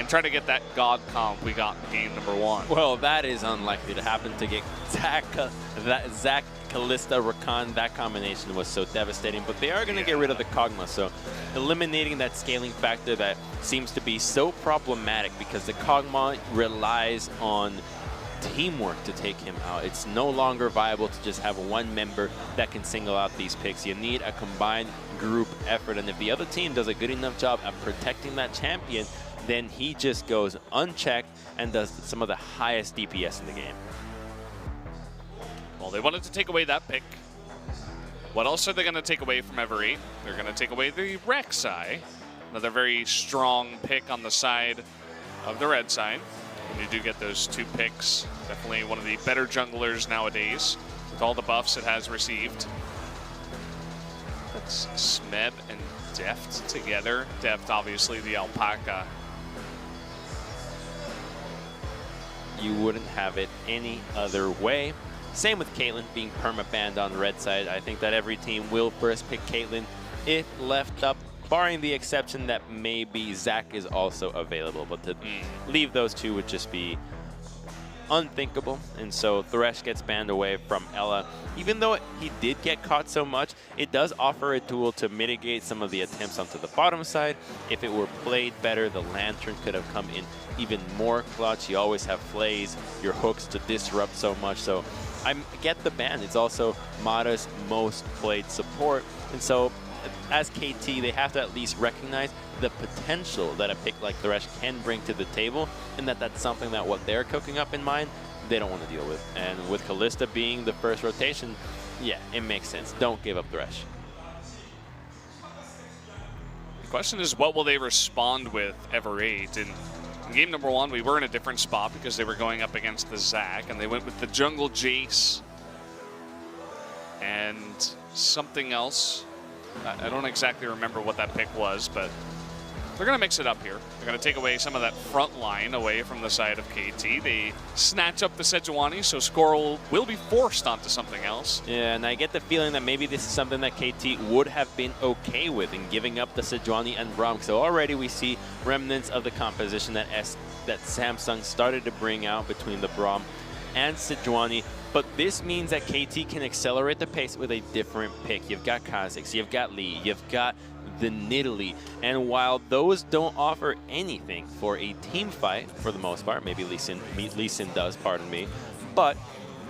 and try to get that God comp we got in game number 1. Well, that is unlikely to happen. To get Zach Kalista, Rakan, that combination was so devastating. But they are going to get rid of the Kog'Maw, so eliminating that scaling factor that seems to be so problematic because the Kog'Maw relies on teamwork to take him out. It's no longer viable to just have one member that can single out these picks. You need a combined group effort, and if the other team does a good enough job at protecting that champion, then he just goes unchecked and does some of the highest DPS in the game. Well, they wanted to take away that pick. What else are they going to take away from Ever8? They're going to take away the Rek'Sai, another very strong pick on the side of the red side. And you do get those 2 picks. Definitely one of the better junglers nowadays with all the buffs it has received. That's Smeb and Deft together. Deft, obviously, the alpaca. You wouldn't have it any other way. Same with Caitlyn being perma-banned on red side. I think that every team will first pick Caitlyn if left up, barring the exception that maybe Zach is also available. But to leave those 2 would just be unthinkable. And so Thresh gets banned away from Ella. Even though he did get caught so much, it does offer a tool to mitigate some of the attempts onto the bottom side. If it were played better, the Lantern could have come in even more clutch. You always have Flays, your hooks to disrupt so much. So I get the ban. It's also Mata's most played support. And so as KT, they have to at least recognize the potential that a pick like Thresh can bring to the table, and that's something that what they're cooking up in mind, they don't want to deal with. And with Kalista being the first rotation, yeah, it makes sense. Don't give up Thresh. The question is, what will they respond with Ever8? In game number 1, we were in a different spot because they were going up against the Zac, and they went with the jungle Jace and something else. I don't exactly remember what that pick was, but they're going to mix it up here. They're going to take away some of that front line away from the side of KT. They snatch up the Sejuani, so Squirrel will be forced onto something else. Yeah, and I get the feeling that maybe this is something that KT would have been okay with in giving up the Sejuani and Braum. So already we see remnants of the composition that Samsung started to bring out between the Braum and Sejuani. But this means that KT can accelerate the pace with a different pick. You've got Kha'Zix, you've got Lee, you've got the Nidalee. And while those don't offer anything for a team fight, for the most part, maybe Lee Sin does, pardon me, but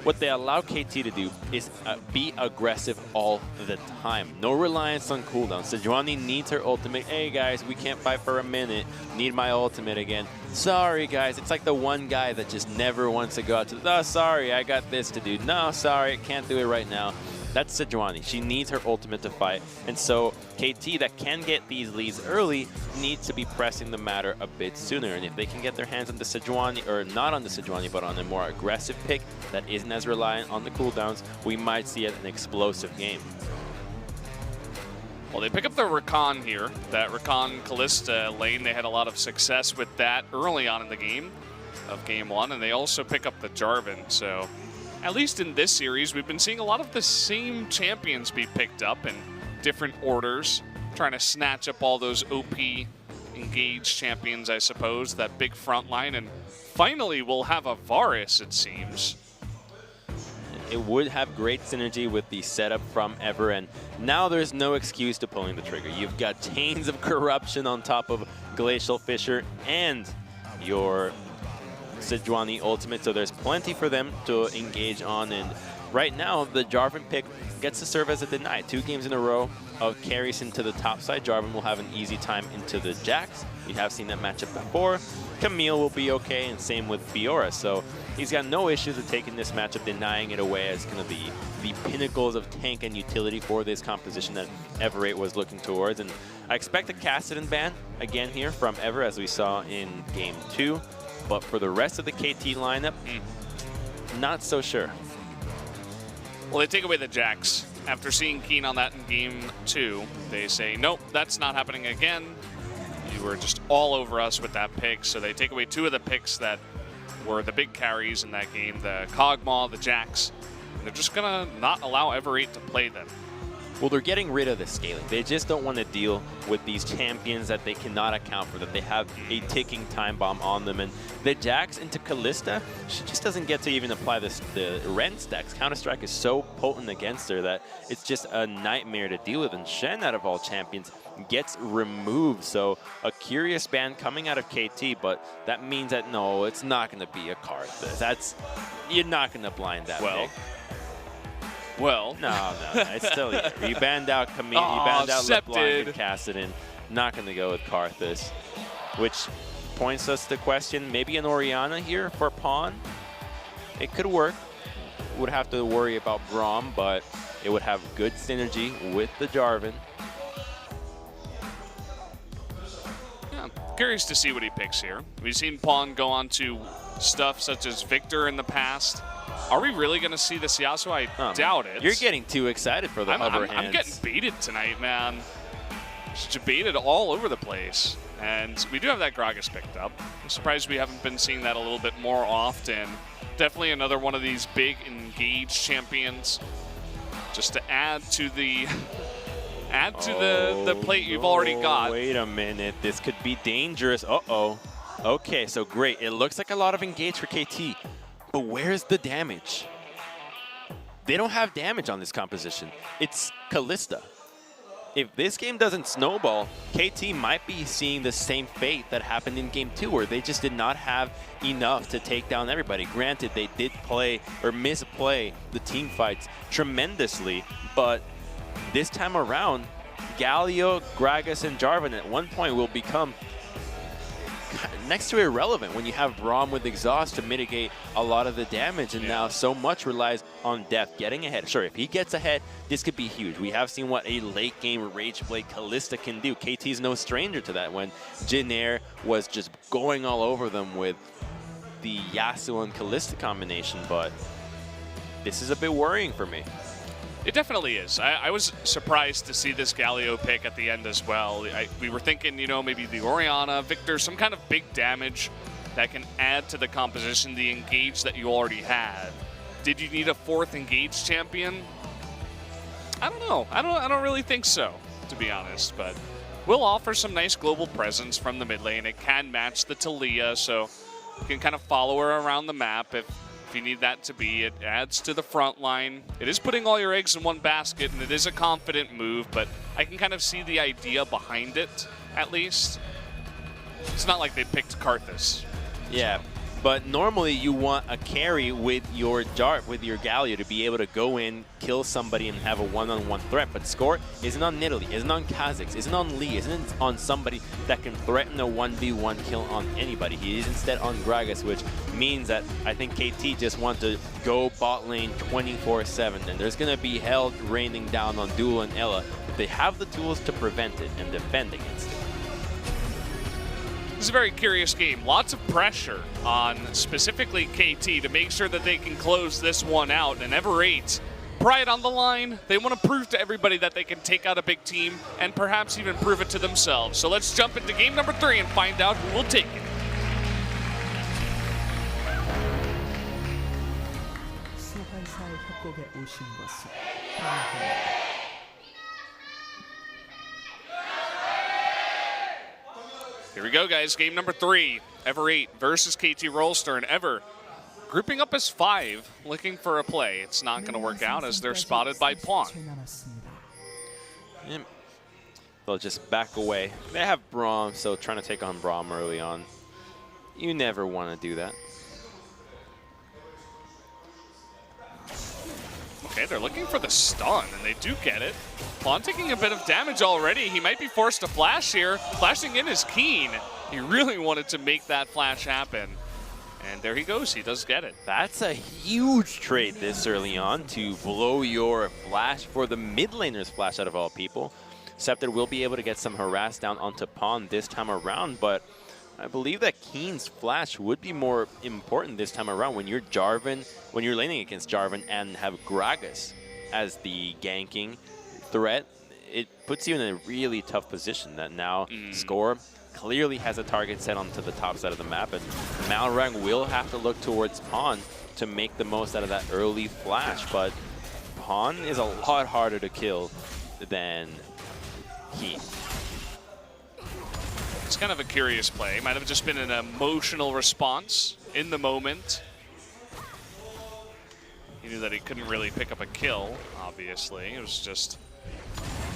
what they allow KT to do is be aggressive all the time. No reliance on cooldown. Sejuani needs her ultimate. Hey guys, we can't fight for a minute. Need my ultimate again. Sorry guys, it's like the one guy that just never wants to go out to, oh sorry, I got this to do. No, sorry, I can't do it right now. That's Sejuani. She needs her ultimate to fight. And so KT, that can get these leads early, needs to be pressing the matter a bit sooner. And if they can get their hands on the Sejuani, or not on the Sejuani, but on a more aggressive pick that isn't as reliant on the cooldowns, we might see an explosive game. Well, they pick up the Rakan here. That Rakan Kalista lane, they had a lot of success with that early on in the game of game 1. And they also pick up the Jarvan. So at least in this series, we've been seeing a lot of the same champions be picked up in different orders, trying to snatch up all those OP engaged champions, I suppose, that big front line. And finally, we'll have a Varus, it seems. It would have great synergy with the setup from Ever, and now there's no excuse to pulling the trigger. You've got Chains of Corruption on top of Glacial Fissure and your Sejuani ultimate, so there's plenty for them to engage on. And right now, the Jarvan pick gets to serve as a deny. 2 games in a row of carries into the top side. Jarvan will have an easy time into the Jax. We have seen that matchup before. Camille will be okay, and same with Fiora. So he's got no issues with taking this matchup, denying it away as kind of the pinnacles of tank and utility for this composition that Ever8 was looking towards. And I expect a Kassadin ban again here from Ever, as we saw in game 2. But for the rest of the KT lineup, not so sure. Well, they take away the Jax. After seeing Keen on that in game 2, they say, nope, that's not happening again. You were just all over us with that pick. So they take away 2 of the picks that were the big carries in that game, the Kog'Maw, the Jax. And they're just going to not allow Ever8 to play them. well, they're getting rid of the scaling. They just don't want to deal with these champions that they cannot account for, that they have a ticking time bomb on them. And the Jax into Kalista, she just doesn't get to even apply the Ren stacks. Counter-Strike is so potent against her that it's just a nightmare to deal with. And Shen, out of all champions, gets removed. So a curious ban coming out of KT, but that means that no, it's not going to be a card. You're not going to blind that big. Well, no, it's still here. You banned out Camille, you banned out LeBlanc and Kassadin. Not going to go with Karthus, which points us to question maybe an Orianna here for Pawn. It could work. Would have to worry about Braum, but it would have good synergy with the Jarvan. Yeah, I'm curious to see what he picks here. We've seen Pawn go on to stuff such as Victor in the past. Are we really going to see this Yasuo? I doubt it. You're getting too excited for the hover hands. I'm getting baited tonight, man. Just baited all over the place. And we do have that Gragas picked up. I'm surprised we haven't been seeing that a little bit more often. Definitely another one of these big engaged champions. Just to add to the the plate you've already got. Wait a minute. This could be dangerous. Uh-oh. Okay, so great. It looks like a lot of engage for KT. But where's the damage? They don't have damage on this composition. It's Kalista. If this game doesn't snowball, KT might be seeing the same fate that happened in Game 2, where they just did not have enough to take down everybody. Granted, they did play or misplay the team fights tremendously, but this time around, Galio, Gragas, and Jarvan at one point will become next to irrelevant when you have Braum with exhaust to mitigate a lot of the damage, and now so much relies on Deft getting ahead. Sure, if he gets ahead, this could be huge. We have seen what a late game Rage Play Kalista can do. KT's no stranger to that when Jin was just going all over them with the Yasuo and Kalista combination, but this is a bit worrying for me. It definitely is. I was surprised to see this Galio pick at the end as well. We were thinking, you know, maybe the Orianna, Victor, some kind of big damage that can add to the composition, the engage that you already had. Did you need a fourth engage champion? I don't know. I don't really think so, to be honest. But we'll offer some nice global presence from the mid lane. It can match the Talia, so you can kind of follow her around the map if you need that to be. It adds to the front line. It is putting all your eggs in one basket, and it is a confident move, but I can kind of see the idea behind it, at least. It's not like they picked Karthus. Yeah, but normally you want a carry with your Galio to be able to go in, kill somebody, and have a one-on-one threat. But Score isn't on Nidalee, isn't on Kha'Zix, isn't on Lee, isn't on somebody that can threaten a 1v1 kill on anybody. He is instead on Gragas, which means that I think KT just want to go bot lane 24/7, and there's going to be hell raining down on Duel and Ella, but they have the tools to prevent it and defend against it. This is a very curious game. Lots of pressure on specifically KT to make sure that they can close this one out. And Ever8, pride on the line. They want to prove to everybody that they can take out a big team and perhaps even prove it to themselves. So let's jump into game number 3 and find out who will take it. Here we go, guys. Game number 3. Ever8 versus KT Rolster, and Ever grouping up as 5, looking for a play. It's not going to work out as they're spotted by Pawn. They'll just back away. They have Braum, so trying to take on Braum early on. You never want to do that. Okay, they're looking for the stun, and they do get it. Pawn taking a bit of damage already. He might be forced to flash here. Flashing in is keen. He really wanted to make that flash happen. And there he goes. He does get it. That's a huge trade this early on to blow your flash for the mid laner's flash out of all people. Scepter will be able to get some harass down onto Pawn this time around, but I believe that Keen's flash would be more important this time around when you're Jarvan, when you're laning against Jarvan and have Gragas as the ganking threat. It puts you in a really tough position that now Score clearly has a target set onto the top side of the map, and Malrang will have to look towards Pawn to make the most out of that early flash, but Pawn is a lot harder to kill than Keen. It's kind of a curious play. Might have just been an emotional response in the moment. He knew that he couldn't really pick up a kill, obviously. It was just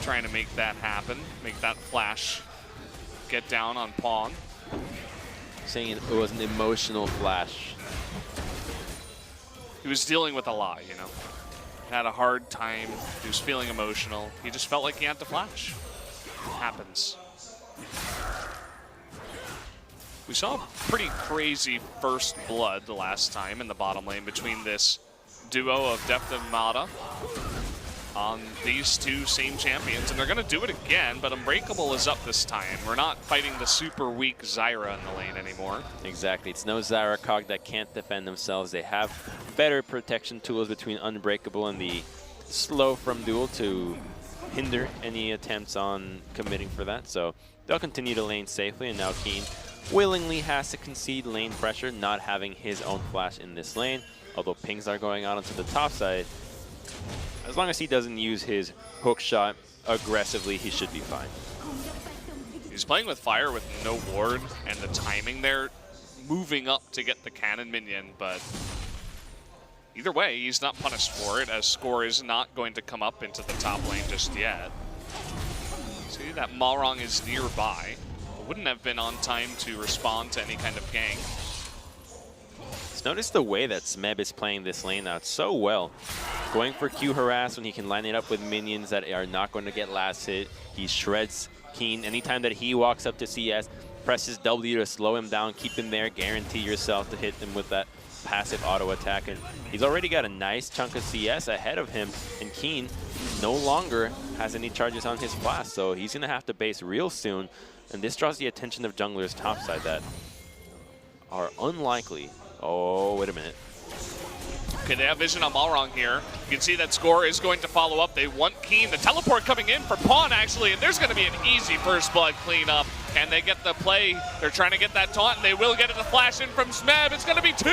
trying to make that happen, make that flash get down on pawn. Saying it was an emotional flash. He was dealing with a lot, you know. Had a hard time. He was feeling emotional. He just felt like he had to flash. It happens. We saw a pretty crazy first blood the last time in the bottom lane between this duo of Deft and Mata on these two same champions, and they're going to do it again, but Unbreakable is up this time. We're not fighting the super weak Zyra in the lane anymore. Exactly. It's no Zyra Cog that can't defend themselves. They have better protection tools between Unbreakable and the slow from duel to hinder any attempts on committing for that. So they'll continue to lane safely, and now Keen willingly has to concede lane pressure, not having his own flash in this lane. Although pings are going out onto the top side, as long as he doesn't use his hook shot aggressively, he should be fine. He's playing with fire with no ward, and the timing there, moving up to get the cannon minion, but either way, he's not punished for it, as Score is not going to come up into the top lane just yet. See that Malrong is nearby. Wouldn't have been on time to respond to any kind of gank. Just notice the way that Smeb is playing this lane out so well. Going for Q harass when he can line it up with minions that are not going to get last hit. He shreds Keen. Anytime that he walks up to CS, presses W to slow him down, keep him there, guarantee yourself to hit him with that passive auto attack. And he's already got a nice chunk of CS ahead of him, and Keen no longer has any charges on his flash, so he's going to have to base real soon. And this draws the attention of junglers topside that are unlikely. Oh, wait a minute. Okay, they have vision on Malrong here. You can see that Score is going to follow up. They want Keen. The teleport coming in for Pawn, actually, and there's going to be an easy first blood cleanup. Can they get the play? They're trying to get that taunt, and they will get it to flash in from Smeb. It's going to be 2,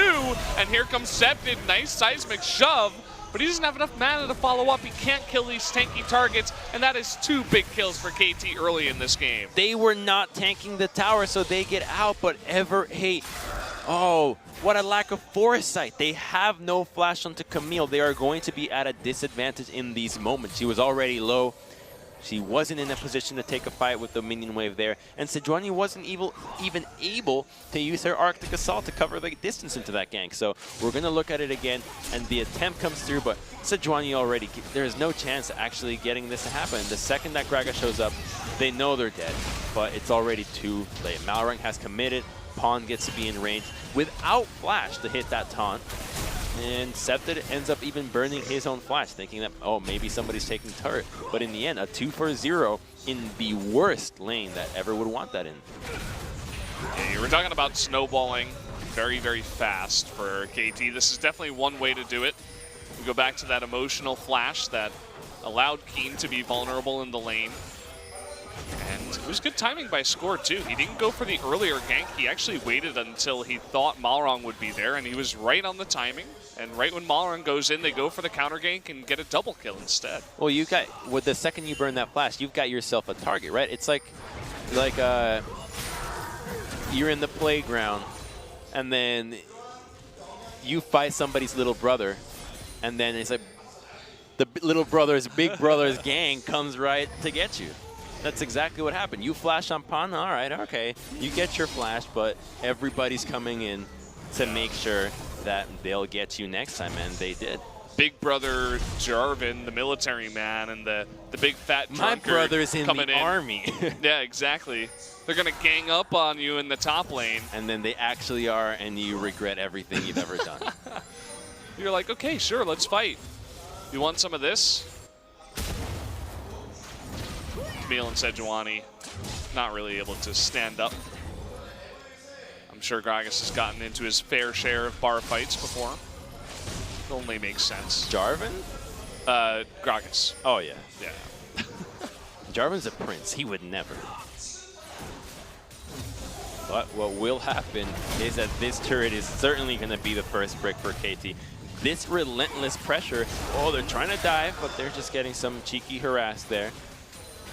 and here comes Septid. Nice seismic shove, but he doesn't have enough mana to follow up. He can't kill these tanky targets, and that is 2 big kills for KT early in this game. They were not tanking the tower, so they get out, but Ever8, oh, what a lack of foresight. They have no flash onto Camille. They are going to be at a disadvantage in these moments. She was already low. She wasn't in a position to take a fight with the minion wave there. And Sejuani wasn't even able to use her Arctic Assault to cover the distance into that gank. So we're going to look at it again, and the attempt comes through, but Sejuani already, there is no chance of actually getting this to happen. The second that Graga shows up, they know they're dead, but it's already too late. Malrong has committed. Pawn gets to be in range without flash to hit that taunt. And Septid ends up even burning his own flash, thinking that, oh, maybe somebody's taking turret. But in the end, a 2-for-0 in the worst lane that ever would want that in. Yeah, you were talking about snowballing very, very fast for KT. This is definitely one way to do it. We go back to that emotional flash that allowed Keen to be vulnerable in the lane. And it was good timing by Score, too. He didn't go for the earlier gank. He actually waited until he thought Malrong would be there, and he was right on the timing. And right when Malrong goes in, they go for the counter gank and get a double kill instead. Well, you got, with the second you burn that flash, you've got yourself a target, right? It's like you're in the playground, and then you fight somebody's little brother, and then it's like the little brother's big brother's gang comes right to get you. That's exactly what happened. You flash on Pawn, all right, okay. You get your flash, but everybody's coming in to make sure that they'll get you next time, and they did. Big brother Jarvan, the military man, and the big fat drunkard. My brother's in the army. Yeah, exactly. They're going to gang up on you in the top lane. And then they actually are, and you regret everything you've ever done. You're like, okay, sure, let's fight. You want some of this? Camille and Sejuani not really able to stand up. I'm sure Gragas has gotten into his fair share of bar fights before. It only makes sense. Jarvan? Gragas. Oh, yeah. Yeah. Jarvan's a prince. He would never. But what will happen is that this turret is certainly going to be the first brick for KT. this relentless pressure. Oh, they're trying to dive, but they're just getting some cheeky harass there.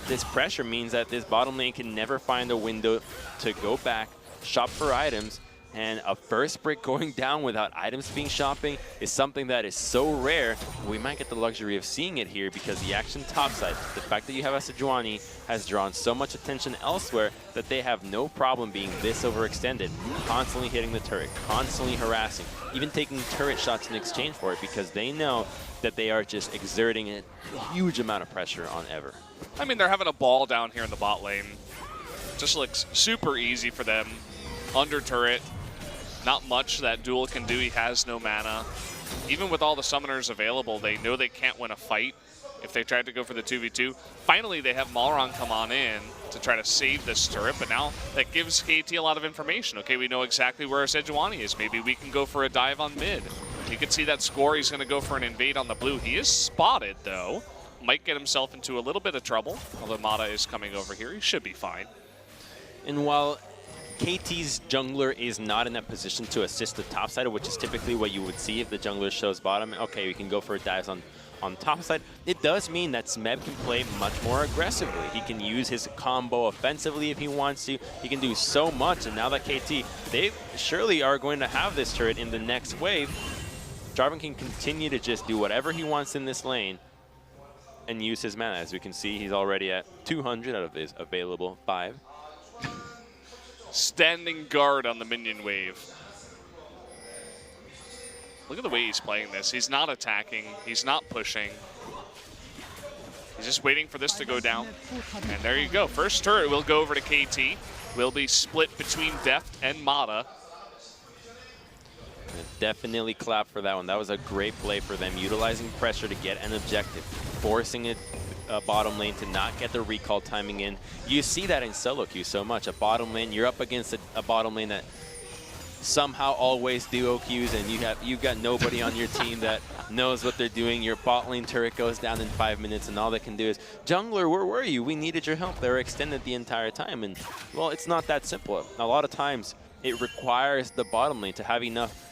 This pressure means that this bottom lane can never find a window to go back, shop for items, and a first brick going down without items being shopping is something that is so rare. We might get the luxury of seeing it here because the action topside, the fact that you have a Sejuani has drawn so much attention elsewhere that they have no problem being this overextended, constantly hitting the turret, constantly harassing, even taking turret shots in exchange for it because they know that they are just exerting a huge amount of pressure on Ever. I mean, they're having a ball down here in the bot lane. Just looks super easy for them. Under turret. Not much that Duel can do. He has no mana. Even with all the summoners available, they know they can't win a fight if they tried to go for the 2v2. Finally, they have Malron come on in to try to save this turret, but now that gives KT a lot of information. Okay, we know exactly where Sejuani is. Maybe we can go for a dive on mid. You can see that score. He's going to go for an invade on the blue. He is spotted, though. Might get himself into a little bit of trouble, although Mata is coming over here. He should be fine. And while KT's jungler is not in that position to assist the top side, which is typically what you would see if the jungler shows bottom. Okay, we can go for dives on top side. It does mean that Smeb can play much more aggressively. He can use his combo offensively if he wants to. He can do so much, and now that KT, they surely are going to have this turret in the next wave. Jarvan can continue to just do whatever he wants in this lane and use his mana. As we can see, he's already at 200 out of his available 5. Standing guard on the minion wave. Look at the way he's playing this. He's not attacking. He's not pushing. He's just waiting for this to go down. And there you go. First turret will go over to KT. Will be split between Deft and Mata. Definitely clap for that one. That was a great play for them, utilizing pressure to get an objective, forcing it bottom lane to not get the recall timing in. You see that in solo queue so much. A bottom lane, you're up against a bottom lane that somehow always duo queues, and you've got nobody on your team that knows what they're doing. Your bot lane turret goes down in 5 minutes, and all they can do is, jungler, where were you? We needed your help. They were extended the entire time, and well, it's not that simple. A lot of times, it requires the bottom lane to have enough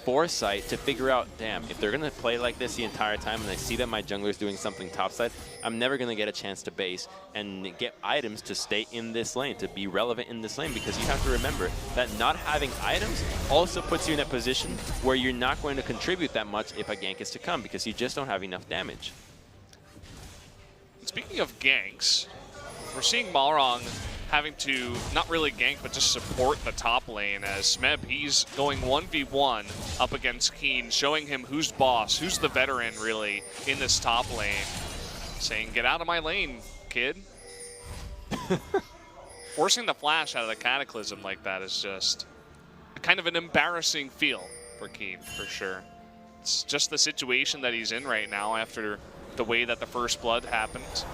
foresight to figure out, damn, if they're going to play like this the entire time and I see that my jungler's doing something topside, I'm never going to get a chance to base and get items to stay in this lane, to be relevant in this lane, because you have to remember that not having items also puts you in a position where you're not going to contribute that much if a gank is to come, because you just don't have enough damage. Speaking of ganks, we're seeing Malron having to not really gank, but just support the top lane as Smeb, he's going 1v1 up against Keen, showing him who's boss, who's the veteran really in this top lane. Saying, get out of my lane, kid. Forcing the flash out of the Cataclysm like that is just kind of an embarrassing feel for Keen, for sure. It's just the situation that he's in right now after the way that the first blood happened.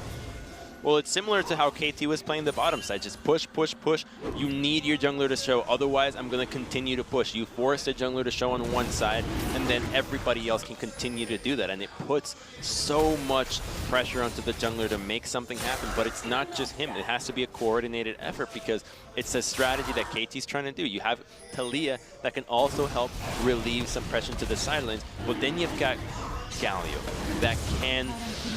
Well, it's similar to how KT was playing the bottom side. Just push, push, push. You need your jungler to show. Otherwise, I'm going to continue to push. You force the jungler to show on one side, and then everybody else can continue to do that. And it puts so much pressure onto the jungler to make something happen. But it's not just him. It has to be a coordinated effort because it's a strategy that KT's trying to do. You have Talia that can also help relieve some pressure to the sidelines. But then you've got Galio that can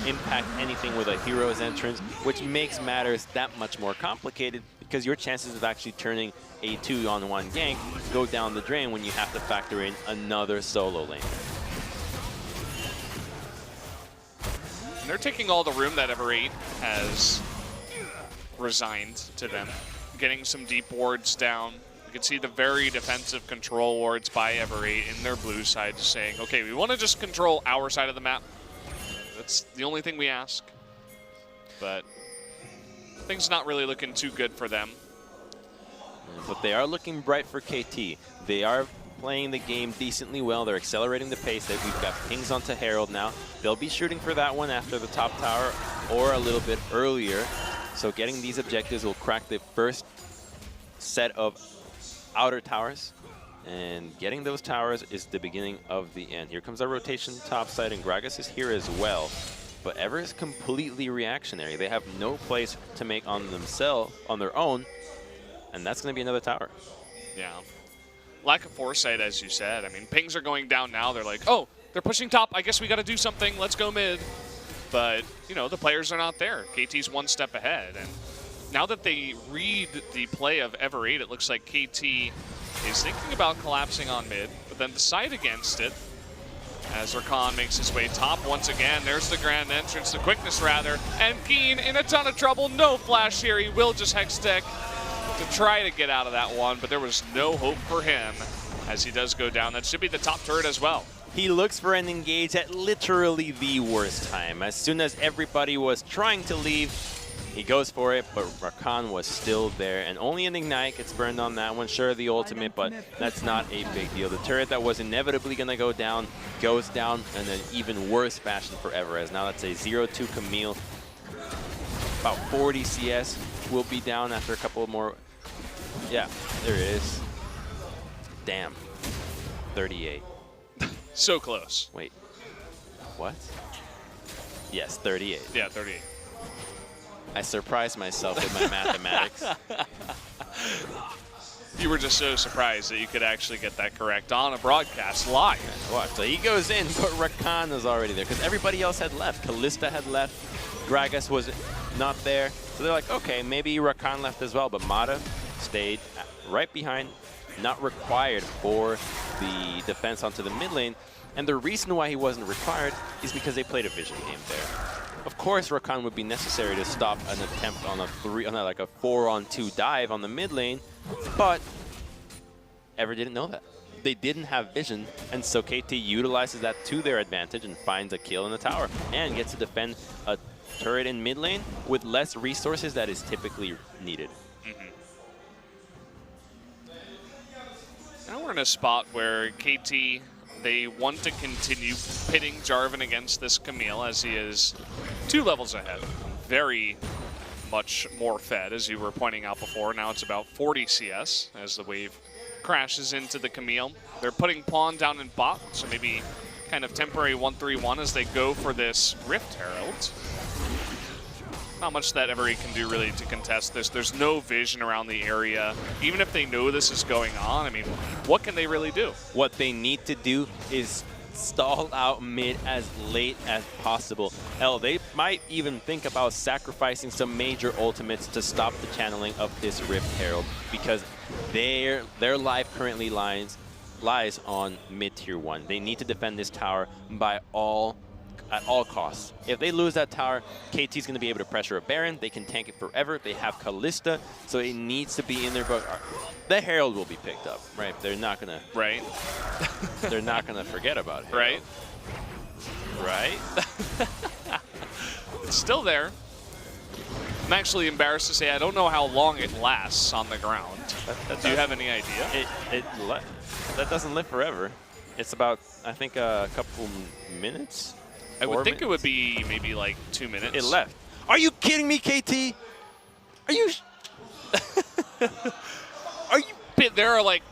impact anything with a hero's entrance, which makes matters that much more complicated because your chances of actually turning a 2-on-1 gank go down the drain when you have to factor in another solo lane. And they're taking all the room that Ever8 has resigned to them, getting some deep wards down. You can see the very defensive control wards by Ever8 in their blue side, just saying, okay, we want to just control our side of the map. That's the only thing we ask. But things not really looking too good for them. But they are looking bright for KT. They are playing the game decently well. They're accelerating the pace. We've got pings onto Herald now. They'll be shooting for that one after the top tower or a little bit earlier. So getting these objectives will crack the first set of outer towers, and getting those towers is the beginning of the end. Here comes our rotation topside, and Gragas is here as well. But Ever is completely reactionary. They have no place to make on themselves, on their own, and that's going to be another tower. Yeah. lack of foresight, as you said. I mean, pings are going down now. They're like, oh, they're pushing top. I guess we got to do something. Let's go mid. But, you know, the players are not there. KT's one step ahead. And now that they read the play of Ever8, it looks like KT is thinking about collapsing on mid, but then decide against it as Rakan makes his way top once again. There's the grand entrance, the quickness rather, and Keen in a ton of trouble. No flash here. He will just Hextech to try to get out of that one, but there was no hope for him as he does go down. That should be the top turret as well. He looks for an engage at literally the worst time. As soon as everybody was trying to leave, he goes for it, but Rakan was still there, and only an Ignite gets burned on that one. Sure, the ultimate, but that's not a big deal. The turret that was inevitably going to go down goes down in an even worse fashion for Ever8. Now that's a 0-2 Camille. About 40 CS will be down after a couple more. Yeah, there it is. Damn. 38. So close. Wait. What? Yes, 38. Yeah, 38. I surprised myself with my mathematics. You were just so surprised that you could actually get that correct on a broadcast live. Watch. So he goes in, but Rakan was already there because everybody else had left. Kalista had left. Gragas was not there. So they're like, okay, maybe Rakan left as well, but Mata stayed right behind, not required for the defense onto the mid lane. And the reason why he wasn't required is because they played a vision game there. Of course, Rakan would be necessary to stop an attempt on a 4-on-2 dive on the mid lane, but Ever didn't know that. They didn't have vision, and so KT utilizes that to their advantage and finds a kill in the tower and gets to defend a turret in mid lane with less resources that is typically needed. Now we're in a spot where KT, they want to continue pitting Jarvan against this Camille as he is 2 levels ahead. Very much more fed, as you were pointing out before. Now it's about 40 CS as the wave crashes into the Camille. They're putting Pawn down in bot, so maybe kind of temporary 1-3-1 as they go for this Rift Herald. Not much that Ever8 can do really to contest this. There's no vision around the area. Even if they know this is going on, I mean, what can they really do? What they need to do is stall out mid as late as possible. Hell, they might even think about sacrificing some major ultimates to stop the channeling of this Rift Herald because their life currently lies on mid tier 1. They need to defend this tower at all costs. If they lose that tower, KT's going to be able to pressure a Baron. They can tank it forever. They have Kalista, so it needs to be in there. But the Herald will be picked up, right? They're not going to. Right. They're not going to forget about Herald. Right. It's still there. I'm actually embarrassed to say I don't know how long it lasts on the ground. Do you have any idea? That doesn't live forever. It's about, I think, a couple minutes. I would think it would be maybe like 2 minutes. It left. Are you kidding me, KT? Are you? Are you? There are like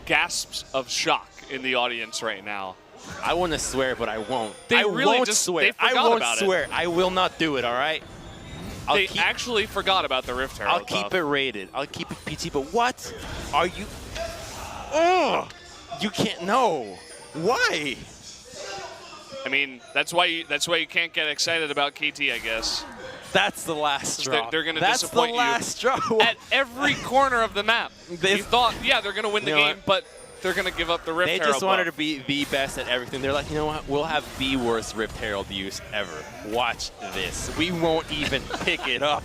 gasps of shock in the audience right now. I want to swear, but I won't. They really won't just swear. I won't swear. I will not do it. All right. They actually forgot about the Rift Herald. I'll keep it rated. I'll keep it PT. But what? Are you? Oh, you can't know. Why? I mean, that's why you can't get excited about KT, I guess. That's the last straw. They're going to disappoint you. That's the last straw. At every corner of the map. They thought, yeah, they're going to win the game, but they're going to give up the Rift Herald. They just wanted to be the best at everything. They're like, you know what? We'll have the worst Rift Herald use ever. Watch this. We won't even pick it up.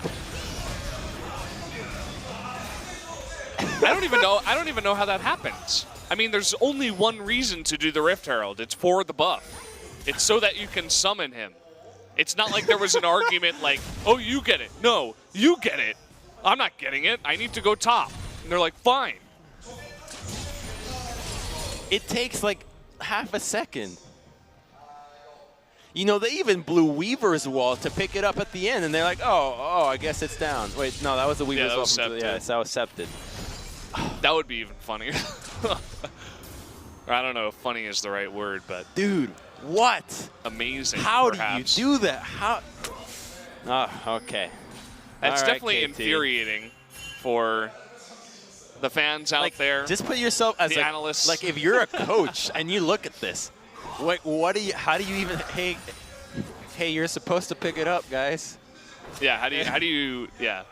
I don't even know how that happens. I mean, there's only one reason to do the Rift Herald. It's for the buff. It's so that you can summon him. It's not like there was an argument like, oh, you get it. No, you get it. I'm not getting it. I need to go top. And they're like, fine. It takes like half a second. You know, they even blew Weaver's wall to pick it up at the end, and they're like, oh, I guess it's down. Wait, no, that was the Weaver's wall. Yeah, that was Septed. That would be even funnier. I don't know if funny is the right word, but... Dude, what? Amazing, How perhaps. do you do that? How? Oh, okay. That's All right, definitely KT. infuriating for the fans out there. Just put yourself as the analysts. Like if you're a coach and you look at this, what do you? How do you even? Hey, you're supposed to pick it up, guys. Yeah. How do you? Yeah.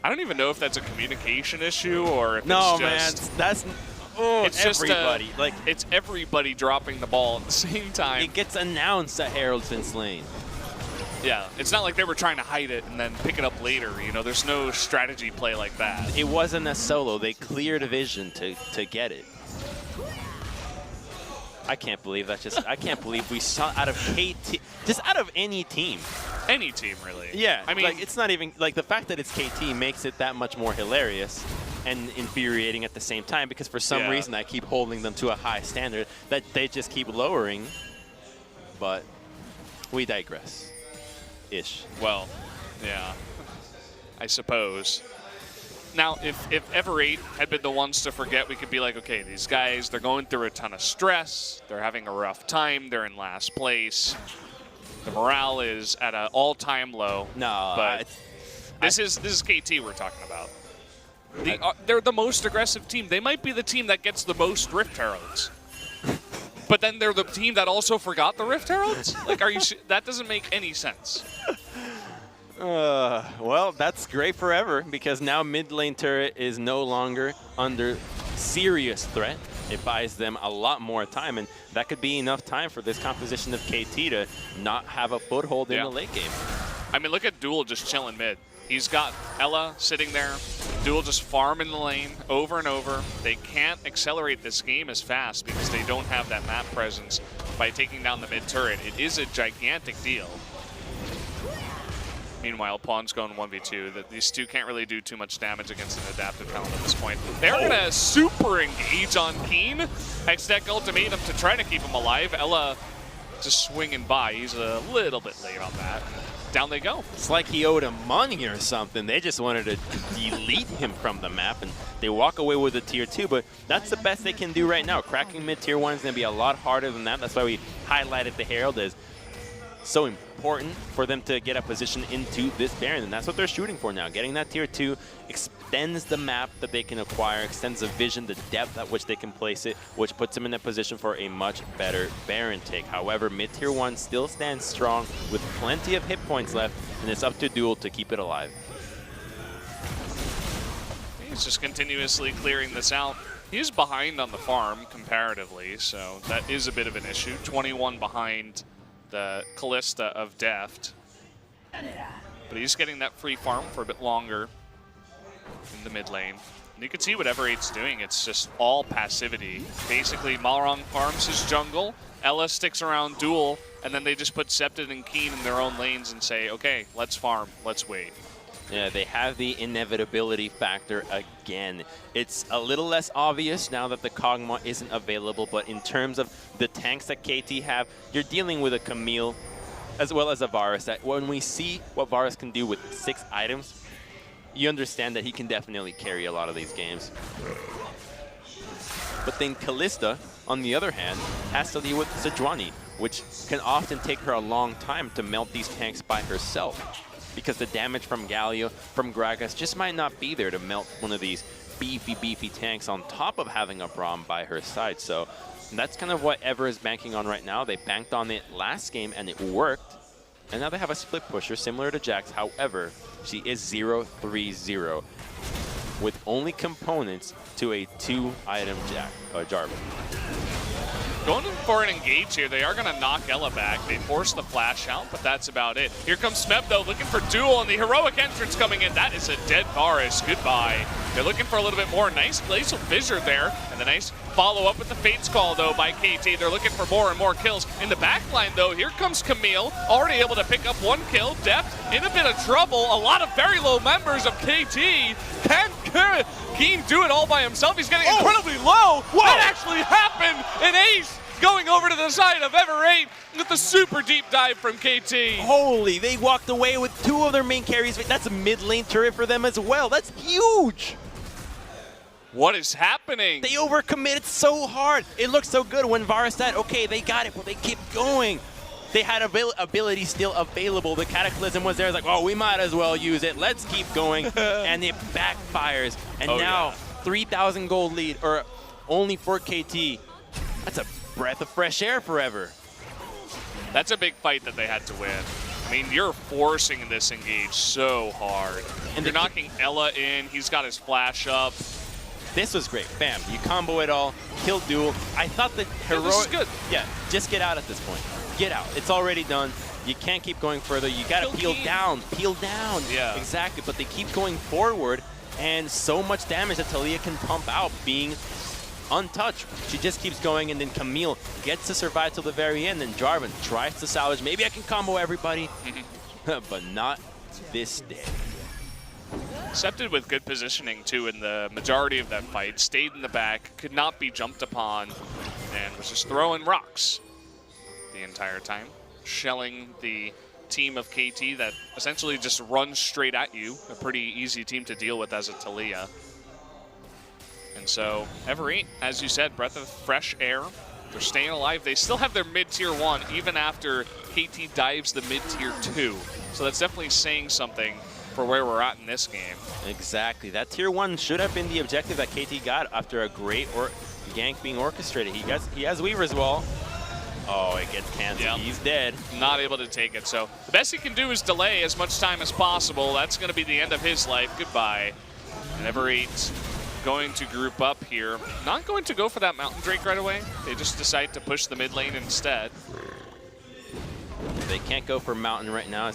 I don't even know if that's a communication issue or if no, it's just. Man, that's. It's everybody. Just it's everybody dropping the ball at the same time. It gets announced that Harold's been slain. Yeah, it's not like they were trying to hide it and then pick it up later. You know, there's no strategy play like that. It wasn't a solo. They cleared a vision to get it. I can't believe that. I can't believe we saw out of KT, just out of any team. Any team, really. Yeah, I mean, like, it's not even, like, the fact that it's KT makes it that much more hilarious and infuriating at the same time, because for some reason I keep holding them to a high standard that they just keep lowering. But we digress. Ish. Well, yeah, I suppose. Now, if Ever8 had been the ones to forget, we could be like, okay, these guys, they're going through a ton of stress. They're having a rough time. They're in last place. The morale is at an all-time low. No, but this is KT we're talking about. They're the most aggressive team. They might be the team that gets the most Rift Heralds. But then they're the team that also forgot the Rift Heralds? Like, that doesn't make any sense. Well, that's great forever, because now mid lane turret is no longer under serious threat. It buys them a lot more time, and that could be enough time for this composition of KT to not have a foothold in the late game. I mean, look at Duel just chilling mid. He's got Ella sitting there. Duel just farming the lane over and over. They can't accelerate this game as fast because they don't have that map presence by taking down the mid turret. It is a gigantic deal. Meanwhile, Pawn's going 1v2. These two can't really do too much damage against an adaptive talent at this point. They're going to super engage on Keen. Hextech ultimatum to try to keep him alive. Ella just swinging by. He's a little bit late on that. Down they go. It's like he owed him money or something. They just wanted to delete him from the map, and they walk away with a tier 2, but that's the best they can do right now. Cracking mid tier 1 is going to be a lot harder than that. That's why we highlighted the Herald as so important for them to get a position into this Baron, and that's what they're shooting for now. Getting that tier 2 extends the map that they can acquire, extends the vision, the depth at which they can place it, which puts them in a position for a much better Baron take. However, mid tier 1 still stands strong with plenty of hit points left, and it's up to Duel to keep it alive. He's just continuously clearing this out. He's behind on the farm comparatively, so that is a bit of an issue. 21 behind the Callista of Deft. But he's getting that free farm for a bit longer in the mid lane. And you can see what Ever8's doing. It's just all passivity. Basically, Malrong farms his jungle, Ella sticks around Duel, and then they just put Septed and Keen in their own lanes and say, okay, let's farm, let's wait. Yeah, they have the inevitability factor again. It's a little less obvious now that the Kog'Maw isn't available, but in terms of the tanks that KT have, you're dealing with a Camille as well as a Varus. That when we see what Varus can do with 6 items, you understand that he can definitely carry a lot of these games. But then Callista, on the other hand, has to deal with Sejuani, which can often take her a long time to melt these tanks by herself, because the damage from Galio, from Gragas, just might not be there to melt one of these beefy tanks on top of having a Braum by her side. So that's kind of what Ever is banking on right now. They banked on it last game and it worked. And now they have a split pusher similar to Jax. However, she is 0-3-0 with only components to a 2-item Jarvan. Going in for an engage here. They are going to knock Ella back. They force the flash out, but that's about it. Here comes Smeb, though, looking for Duel, and the heroic entrance coming in. That is a dead Varus. Goodbye. They're looking for a little bit more. Nice glacial fissure there, and the nice follow-up with the Fates call, though, by KT. They're looking for more and more kills. In the back line, though, here comes Camille, already able to pick up 1 kill. Deft in a bit of trouble. A lot of very low members of KT. Can Keen do it all by himself? He's getting incredibly low. Whoa. That actually happened. An ace going over to the side of Ever8 with a super deep dive from KT. Holy, they walked away with 2 of their main carries. That's a mid lane turret for them as well. That's huge. What is happening? They overcommitted so hard. It looked so good when Varus said, okay, they got it, but they kept going. They had ability still available. The Cataclysm was there. It's like, oh, we might as well use it. Let's keep going. And it backfires. And now 3,000 gold lead, or only for KT. That's a breath of fresh air forever. That's a big fight that they had to win. I mean, you're forcing this engage so hard. And you're knocking Ella in. He's got his flash up. This was great. Bam. You combo it all. Kill duel. I thought the heroic... this is good. Yeah, just get out at this point. Get out. It's already done. You can't keep going further. You got to peel down. Peel down. Yeah. Exactly. But they keep going forward, and so much damage that Taliyah can pump out being untouched. She just keeps going, and then Camille gets to survive till the very end, and Jarvan tries to salvage. Maybe I can combo everybody, but not this day. Septed with good positioning, too, in the majority of that fight. Stayed in the back, could not be jumped upon, and was just throwing rocks the entire time. Shelling the team of KT that essentially just runs straight at you. A pretty easy team to deal with as a Taliyah. And so, Ever8, as you said, breath of fresh air. They're staying alive. They still have their mid-tier 1, even after KT dives the mid-tier 2. So that's definitely saying something for where we're at in this game. Exactly. That tier 1 should have been the objective that KT got after a great gank being orchestrated. He has Weaver's Wall. Oh, it gets canceled. Yep. He's dead. Not able to take it. So the best he can do is delay as much time as possible. That's going to be the end of his life. Goodbye. And Ever8 going to group up here. Not going to go for that Mountain Drake right away. They just decide to push the mid lane instead. They can't go for Mountain right now.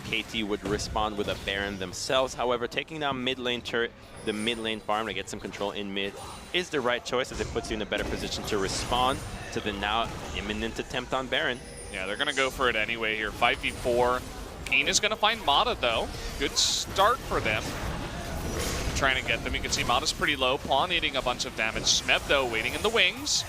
KT would respond with a Baron themselves. However, taking down mid lane turret, the mid lane farm to get some control in mid is the right choice, as it puts you in a better position to respond to the now imminent attempt on Baron. Yeah, they're going to go for it anyway here. 5v4. Keen is going to find Mata, though. Good start for them. Trying to get them. You can see Mata's pretty low. Pawn eating a bunch of damage. Smeb, though, waiting in the wings.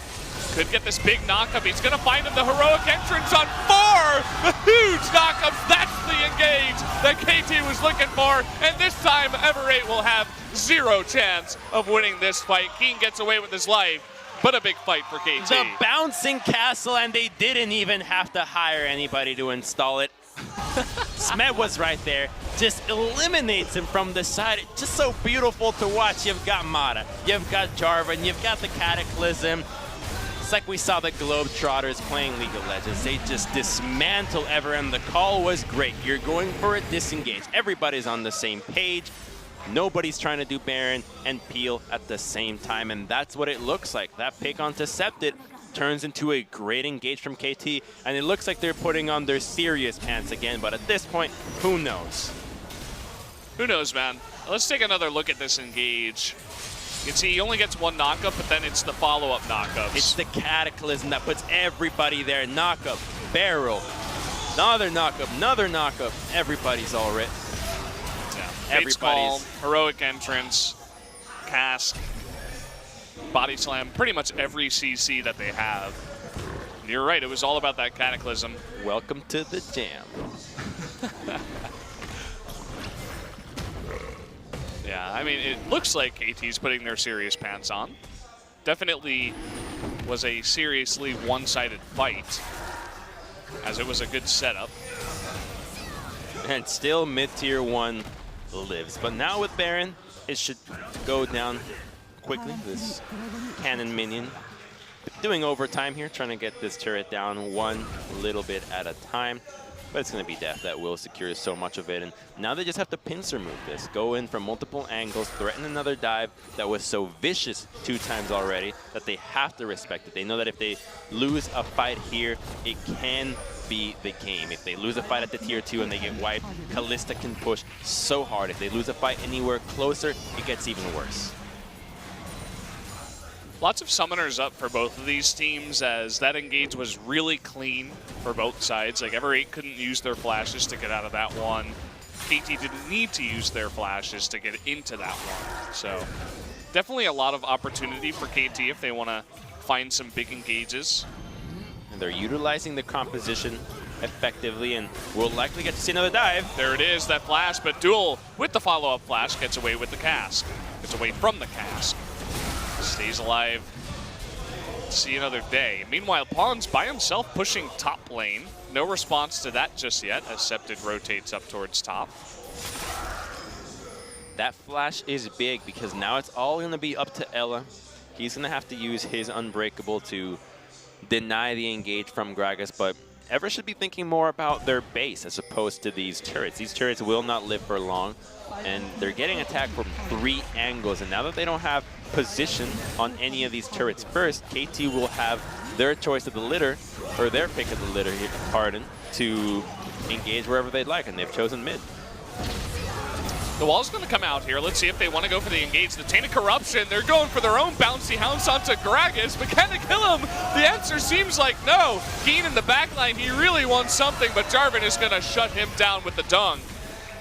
Could get this big knockup. He's going to find him. The heroic entrance on 4! The huge knockups. That's the engage that KT was looking for. And this time, Ever8 will have zero chance of winning this fight. Keen gets away with his life, but a big fight for KT. The bouncing castle, and they didn't even have to hire anybody to install it. Smeb was right there, just eliminates him from the side. It's just so beautiful to watch. You've got Mata, you've got Jarvan, you've got the Cataclysm. It's like we saw the Globetrotters playing League of Legends. They just dismantle Ever, and the call was great. You're going for a disengage. Everybody's on the same page. Nobody's trying to do Baron and Peel at the same time, and that's what it looks like. That pick onto Septed turns into a great engage from KT, and it looks like they're putting on their serious pants again, but at this point, who knows? Who knows, man? Let's take another look at this engage. You can see he only gets one knockup, but then it's the follow-up knockups. It's the Cataclysm that puts everybody there. Knockup, barrel, another knockup. Everybody's all right. Yeah. Everybody's calm, heroic entrance, cask, body slam, pretty much every CC that they have. And you're right, it was all about that Cataclysm. Welcome to the jam. Yeah, I mean, it looks like KT's putting their serious pants on. Definitely was a seriously one-sided fight, as it was a good setup. And still mid-tier 1 lives. But now with Baron, it should go down quickly. This cannon minion doing overtime here, trying to get this turret down one little bit at a time. But it's going to be death that will secure so much of it. And now they just have to pincer move this. Go in from multiple angles, threaten another dive that was so vicious 2 times already that they have to respect it. They know that if they lose a fight here, it can be the game. If they lose a fight at the tier 2 and they get wiped, Kalista can push so hard. If they lose a fight anywhere closer, it gets even worse. Lots of summoners up for both of these teams, as that engage was really clean for both sides. Like, Ever8 couldn't use their flashes to get out of that one. KT didn't need to use their flashes to get into that one. So definitely a lot of opportunity for KT if they want to find some big engages. And they're utilizing the composition effectively, and we'll likely get to see another dive. There it is, that flash, but Duel with the follow-up flash gets away with the cask. Gets away from the cask. Stays alive to see another day. Meanwhile, Pawns by himself pushing top lane. No response to that just yet as Septid rotates up towards top. That flash is big because now it's all going to be up to Ella. He's going to have to use his Unbreakable to deny the engage from Gragas, but Ever should be thinking more about their base as opposed to these turrets. These turrets will not live for long, and they're getting attacked from 3 angles. And now that they don't have position on any of these turrets first, KT will have their choice of the litter, or their pick of the litter, pardon, to engage wherever they'd like, and they've chosen mid. The wall's going to come out here. Let's see if they want to go for the engage. The Tainted Corruption, they're going for their own bouncy hounce onto Gragas, but can they kill him? The answer seems like no. Keen in the backline, he really wants something, but Jarvan is going to shut him down with the dung.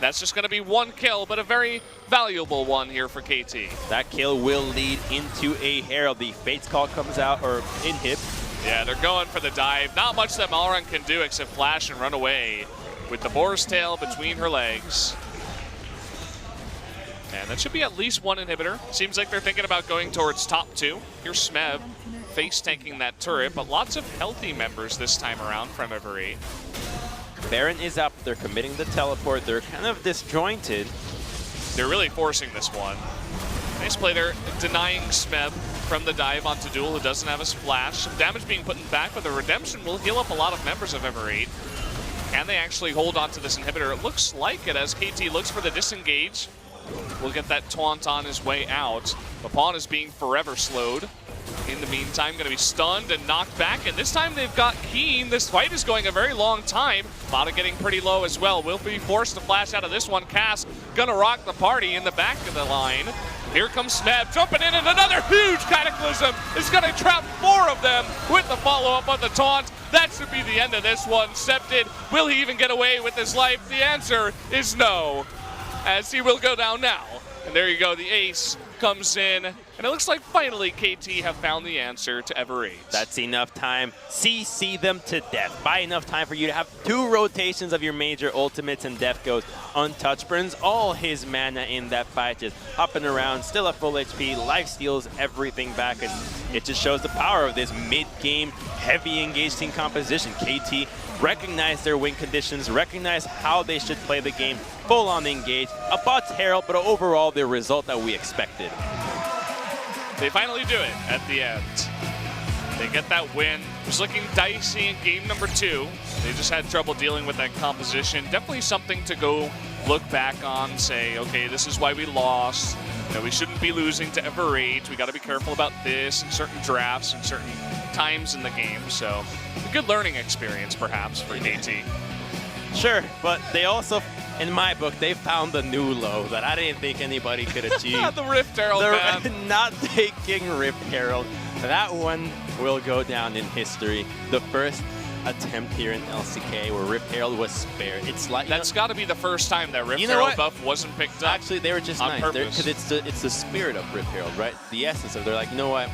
That's just going to be 1 kill, but a very valuable one here for KT. That kill will lead into a Herald. The Fate's Call comes out, or inhib. Yeah, they're going for the dive. Not much that Malrun can do except flash and run away with the Boar's Tail between her legs. And that should be at least 1 inhibitor. Seems like they're thinking about going towards top 2. Here's Smeb face tanking that turret, but lots of healthy members this time around from Ever8. Baron is up. They're committing the teleport. They're kind of disjointed. They're really forcing this one. Nice play there, denying Smeb from the dive onto Duel, who doesn't have a splash. Some damage being put in back, but the Redemption will heal up a lot of members of Ever8. Can they actually hold on to this inhibitor? It looks like it as KT looks for the disengage. We'll get that taunt on his way out. But Pawn is being forever slowed. In the meantime, going to be stunned and knocked back. And this time they've got Keen. This fight is going a very long time. Bada getting pretty low as well. Will be forced to flash out of this one. Cass gonna rock the party in the back of the line. Here comes Smeb jumping in, and another huge Cataclysm is going to trap 4 of them with the follow-up on the taunt. That should be the end of this one. Septid, will he even get away with his life? The answer is no, as he will go down now. And there you go, the ace comes in, and it looks like finally KT have found the answer to Ever8. That's enough time. CC them to death. Buy enough time for you to have 2 rotations of your major ultimates, and Death goes untouched. Burns all his mana in that fight, just hopping around, still at full HP. Life steals everything back, and it just shows the power of this mid-game, heavy engaged team composition. KT recognize their win conditions, recognize how they should play the game, full on engage. A bot's Herald, but overall the result that we expected. They finally do it at the end. They get that win. It was looking dicey in game number 2. They just had trouble dealing with that composition. Definitely something to go look back on, say, okay, this is why we lost. You know, we shouldn't be losing to Ever8. We got to be careful about this in certain drafts and certain times in the game. So a good learning experience, perhaps, for KT. Sure, but they also, in my book, they found the new low that I didn't think anybody could achieve. The Rift Herald, man. Not taking Rift Herald. That one will go down in history. The first attempt here in LCK where Rift Herald was spared. It's like that's got to be the first time that Rift Herald buff wasn't picked up. Actually, they were just nice because it's the spirit of Rift Herald, right? The essence of. They're like, you know what?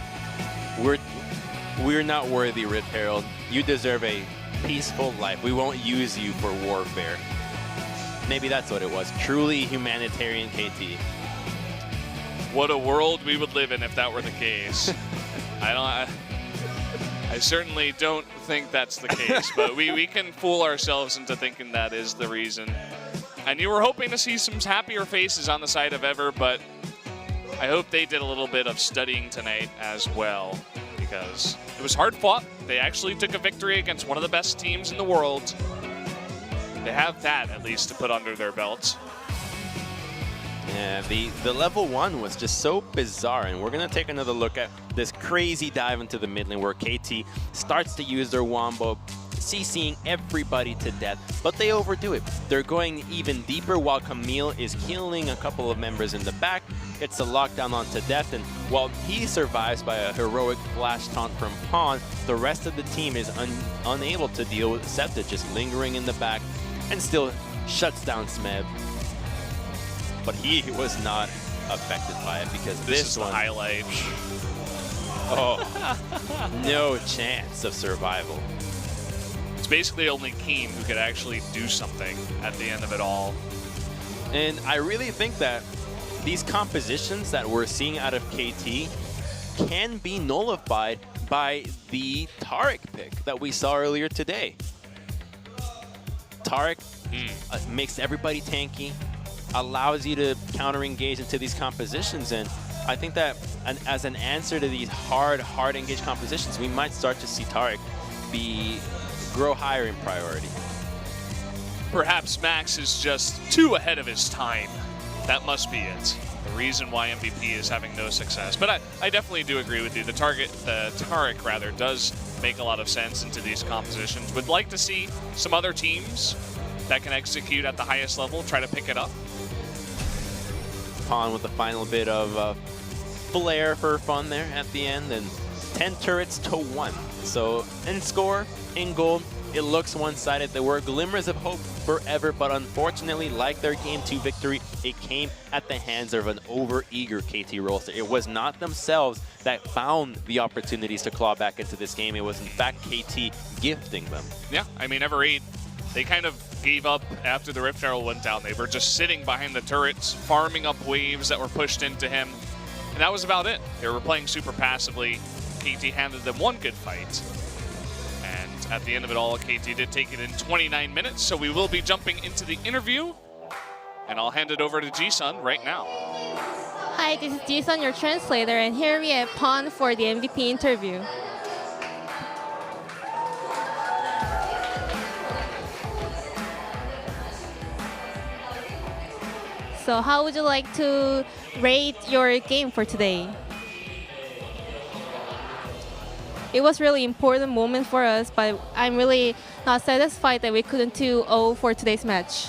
We're not worthy, Rift Herald. You deserve a peaceful life. We won't use you for warfare. Maybe that's what it was. Truly humanitarian KT. What a world we would live in if that were the case. I certainly don't think that's the case, but we can fool ourselves into thinking that is the reason. And you were hoping to see some happier faces on the side of Ever, but I hope they did a little bit of studying tonight as well, because it was hard fought. They actually took a victory against one of the best teams in the world. They have that, at least, to put under their belts. Yeah, the level 1 was just so bizarre, and we're going to take another look at this crazy dive into the mid lane where KT starts to use their wombo, CCing everybody to death, but they overdo it. They're going even deeper while Camille is killing a couple of members in the back, gets a lockdown onto Death, and while he survives by a heroic flash taunt from Pawn, the rest of the team is unable to deal with Septid just lingering in the back and still shuts down Smeb. But he was not affected by it because this is one, the highlight. Oh, no chance of survival. It's basically only Keen who could actually do something at the end of it all. And I really think that these compositions that we're seeing out of KT can be nullified by the Taric pick that we saw earlier today. Taric makes everybody tanky, allows you to counter-engage into these compositions, and I think that as an answer to these hard engage compositions, we might start to see Taric grow higher in priority. Perhaps Max is just too ahead of his time. That must be it. The reason why MVP is having no success. But I definitely do agree with you. The Taric rather, does make a lot of sense into these compositions. Would like to see some other teams that can execute at the highest level try to pick it up. Pawn with the final bit of flair for fun there at the end, and 10 turrets to 1. So in score, in gold, it looks one-sided. There were glimmers of hope forever, but unfortunately, like their Game 2 victory, it came at the hands of an over-eager KT Rolster. It was not themselves that found the opportunities to claw back into this game. It was, in fact, KT gifting them. Yeah, I mean, Ever8, they kind of gave up after the Rift Herald went down. They were just sitting behind the turrets, farming up waves that were pushed into him, and that was about it. They were playing super passively. KT handed them one good fight. And at the end of it all, KT did take it in 29 minutes, so we will be jumping into the interview, and I'll hand it over to Ji-sun right now. Hi, this is Ji-sun, your translator, and here we have Pawn for the MVP interview. So how would you like to rate your game for today? It was really important moment for us, but I'm really not satisfied that we couldn't 2-0 for today's match.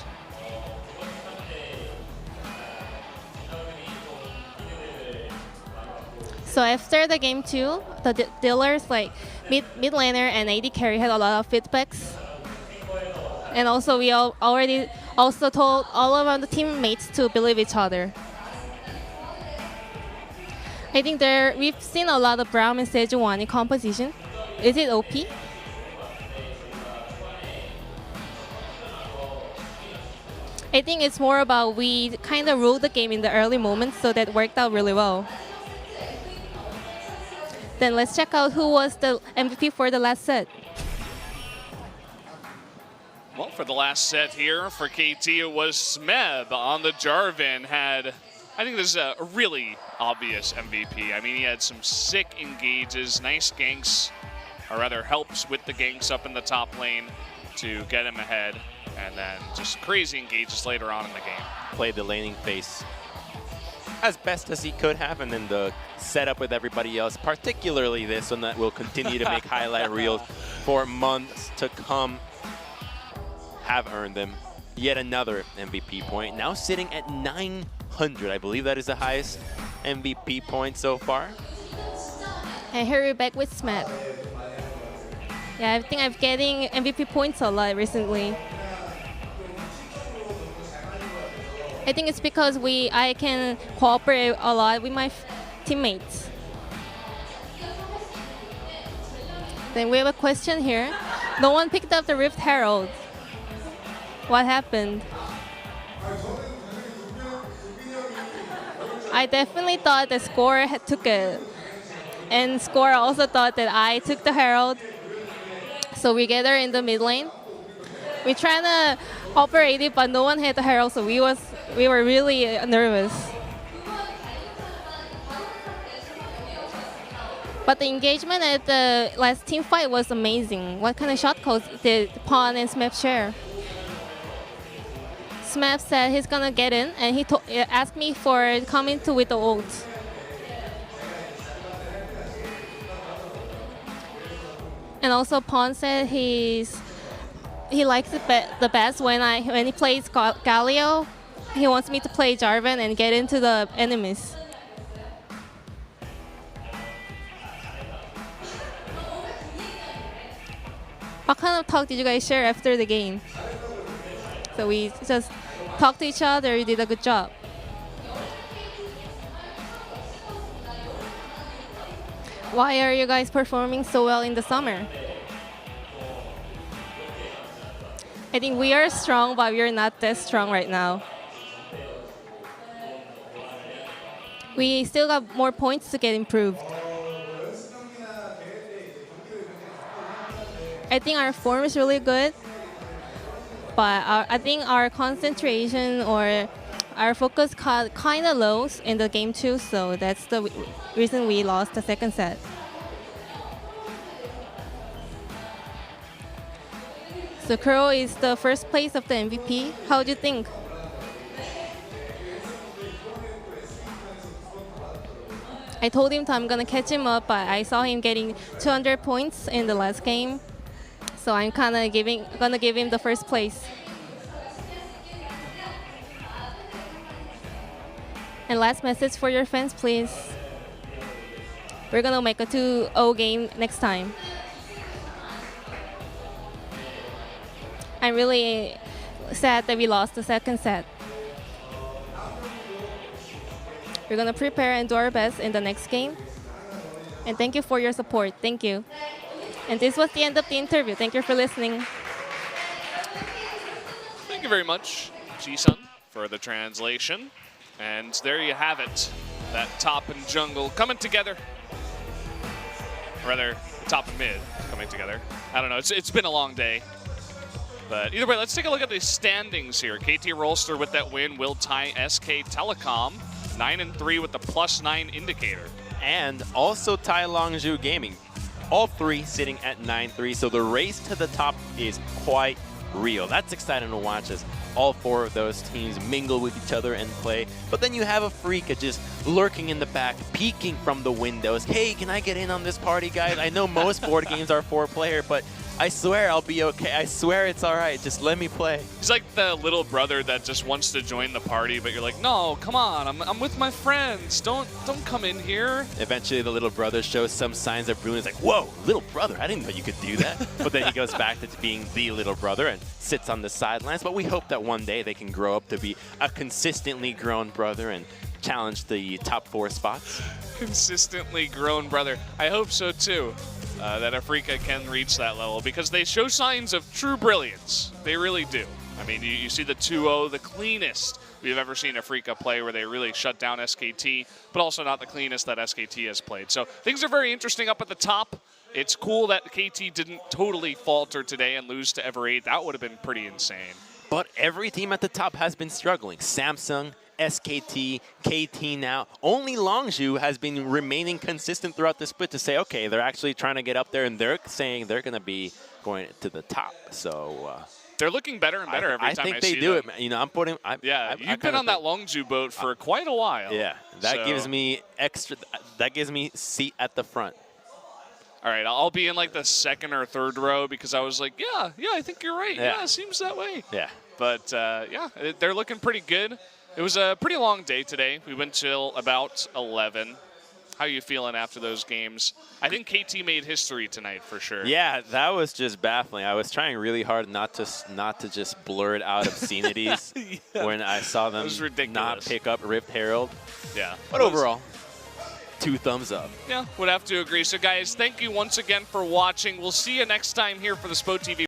So after the game 2, the dealers like mid laner and AD carry had a lot of feedbacks. And also we already also told all of our teammates to believe each other. I think we've seen a lot of Braum and Sejuani composition. Is it OP? I think it's more about we kind of ruled the game in the early moments, so that worked out really well. Then let's check out who was the MVP for the last set. Well, for the last set here for KT, it was Smeb on the Jarvan. I think this is a really obvious MVP. I mean, he had some sick engages, nice ganks, or rather helps with the ganks up in the top lane to get him ahead, and then just crazy engages later on in the game. Played the laning phase as best as he could have, and then the setup with everybody else, particularly this one that will continue to make highlight reels for months to come, have earned them yet another MVP point. Now sitting at 900. I believe that is the highest MVP point so far. And here we're back with Smeb. Yeah, I think I'm getting MVP points a lot recently. I think it's because I can cooperate a lot with my teammates. Then we have a question here. No one picked up the Rift Herald. What happened? I definitely thought the Score took it. And Score also thought that I took the Herald. So we gather in the mid lane. We trying to operate it, but no one had the Herald, so we were really nervous. But the engagement at the last team fight was amazing. What kind of shot codes did Pawn and Smeb share? Smeb said he's gonna get in, and he asked me for coming to with the ult. And also Pawn said he likes it the best when he plays Galio. He wants me to play Jarvan and get into the enemies. What kind of talk did you guys share after the game? So we just talked to each other. You did a good job. Why are you guys performing so well in the summer? I think we are strong, but we are not that strong right now. We still got more points to get improved. I think our form is really good, but I think our concentration or our focus got kind of low in the game 2, so that's the reason we lost the second set. So Kuro is the first place of the MVP. How do you think? I told him I'm gonna catch him up, but I saw him getting 200 points in the last game, so I'm kind of gonna give him the first place. And last message for your fans, please. We're gonna make a 2-0 game next time. I'm really sad that we lost the second set. We're gonna prepare and do our best in the next game. And thank you for your support. Thank you. And this was the end of the interview. Thank you for listening. Thank you very much, Ji-sun, for the translation. And there you have it. That top and jungle coming together. Or rather, top and mid coming together. I don't know. It's been a long day. But either way, let's take a look at the standings here. KT Rolster with that win will tie SK Telecom 9-3 with the +9 indicator. And also Tai Longzhu Gaming. All three sitting at 9-3, so the race to the top is quite real. That's exciting to watch as all four of those teams mingle with each other and play. But then you have a Freaka just lurking in the back, peeking from the windows. Hey, can I get in on this party, guys? I know most board games are 4-player, but I swear I'll be okay. I swear it's all right. Just let me play. He's like the little brother that just wants to join the party, but you're like, no, come on, I'm with my friends. Don't come in here. Eventually, the little brother shows some signs of brilliance, like, whoa, little brother, I didn't know you could do that. But then he goes back to being the little brother and sits on the sidelines. But we hope that one day they can grow up to be a consistently grown brother and challenge the top 4 spots. Consistently grown brother. I hope so too. That Afrika can reach that level because they show signs of true brilliance. They really do. I mean, you see the 2-0, the cleanest we've ever seen Afrika play where they really shut down SKT, but also not the cleanest that SKT has played. So things are very interesting up at the top. It's cool that KT didn't totally falter today and lose to Ever8. That would have been pretty insane. But every team at the top has been struggling. Samsung, SKT, KT now. Only Longzhu has been remaining consistent throughout the split to say, okay, they're actually trying to get up there, and they're saying they're going to be going to the top. So they're looking better and better every time I see them. I think they do it, man. You know, I'm putting. You've been on that Longzhu boat for quite a while. Yeah, that gives me extra. That gives me seat at the front. All right, I'll be in like the 2nd or 3rd row because I was like, yeah, I think you're right. Yeah, it seems that way. Yeah. But yeah, they're looking pretty good. It was a pretty long day today. We went till about 11. How are you feeling after those games? I think KT made history tonight for sure. Yeah, that was just baffling. I was trying really hard not to just blur it out obscenities when I saw them not pick up Rift Herald. Yeah. But overall, 2 thumbs up. Yeah, would have to agree. So guys, thank you once again for watching. We'll see you next time here for the SPO TV.